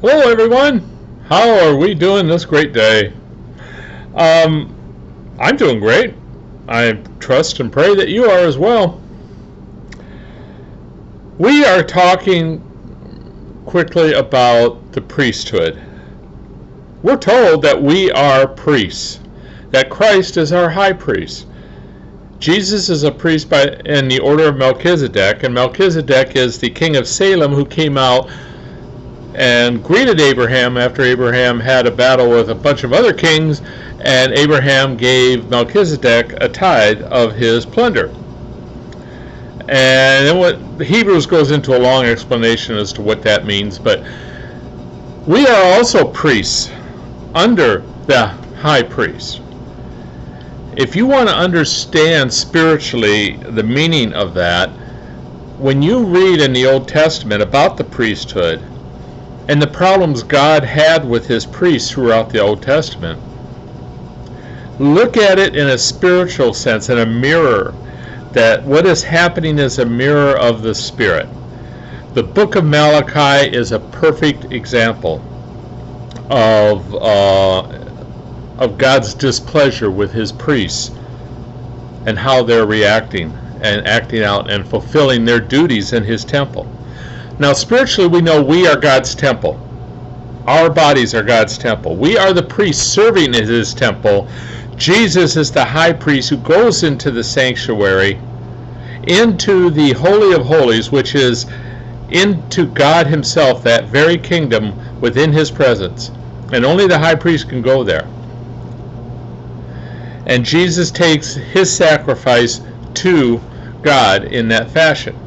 Hello, everyone. How are we doing this great day? I'm doing great. I trust and pray that you are as well. We are talking quickly about the priesthood. We're told that we are priests, that Christ is our high priest. Jesus is a priest in the order of Melchizedek, and Melchizedek is the king of Salem who came out and greeted Abraham after Abraham had a battle with a bunch of other kings, and Abraham gave Melchizedek a tithe of his plunder. And then what Hebrews goes into a long explanation as to what that means, but we are also priests under the high priest. If you want to understand spiritually the meaning of that, when you read in the Old Testament about the priesthood and the problems God had with his priests throughout the Old Testament, look at it in a spiritual sense, in a mirror, that what is happening is a mirror of the Spirit. The book of Malachi is a perfect example of God's displeasure with his priests and how they're reacting and acting out and fulfilling their duties in his temple. Now, spiritually, we know we are God's temple. Our bodies are God's temple. We are the priests serving in his temple. Jesus is the high priest who goes into the sanctuary, into the Holy of Holies, which is into God himself, that very kingdom within his presence. And only the high priest can go there. And Jesus takes his sacrifice to God in that fashion.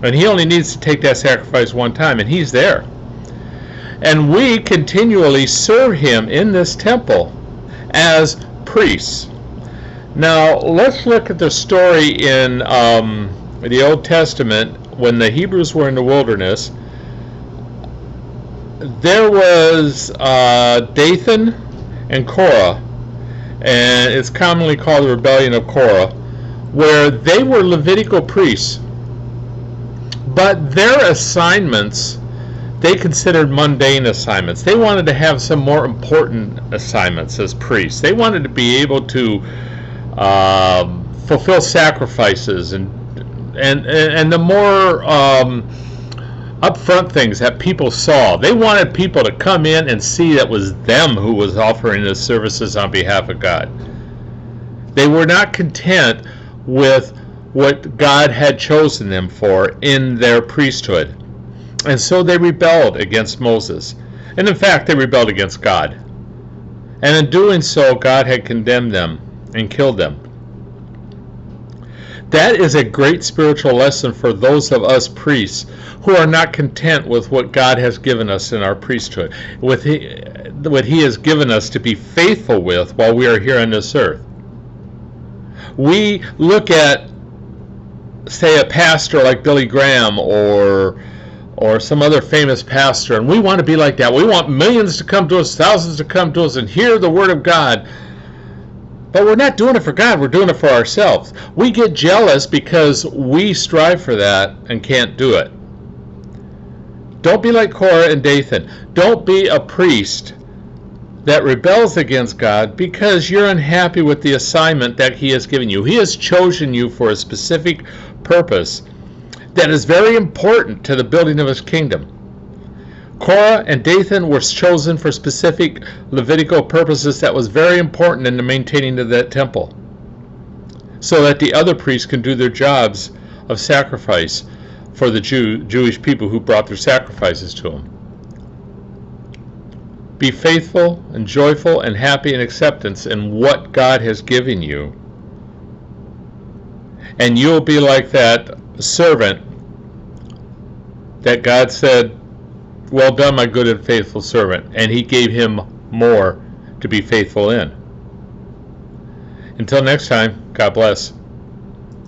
And he only needs to take that sacrifice one time, and he's there. And we continually serve him in this temple as priests. Now, let's look at the story in the Old Testament when the Hebrews were in the wilderness. There was Dathan and Korah, and it's commonly called the Rebellion of Korah, where they were Levitical priests. But their assignments, they considered mundane assignments. They wanted to have some more important assignments as priests. They wanted to be able to fulfill sacrifices and the more upfront things that people saw. They wanted people to come in and see that was them who was offering the services on behalf of God. They were not content with what God had chosen them for in their priesthood. And so they rebelled against Moses. And in fact, they rebelled against God. And in doing so, God had condemned them and killed them. That is a great spiritual lesson for those of us priests who are not content with what God has given us in our priesthood, with what he has given us to be faithful with while we are here on this earth. We look at, say, a pastor like Billy Graham or some other famous pastor, and we want to be like that. We want millions to come to us, thousands to come to us and hear the word of God. But we're not doing it for God, we're doing it for ourselves. We get jealous because we strive for that and can't do it. Don't be like Korah and Dathan. Don't be a priest that rebels against God because you're unhappy with the assignment that he has given you. He has chosen you for a specific purpose that is very important to the building of his kingdom. Korah and Dathan were chosen for specific Levitical purposes that was very important in the maintaining of that temple, so that the other priests can do their jobs of sacrifice for the Jewish people who brought their sacrifices to him. Be faithful and joyful and happy in acceptance in what God has given you, and you'll be like that servant that God said, "Well done, my good and faithful servant," and he gave him more to be faithful in. Until next time, God bless.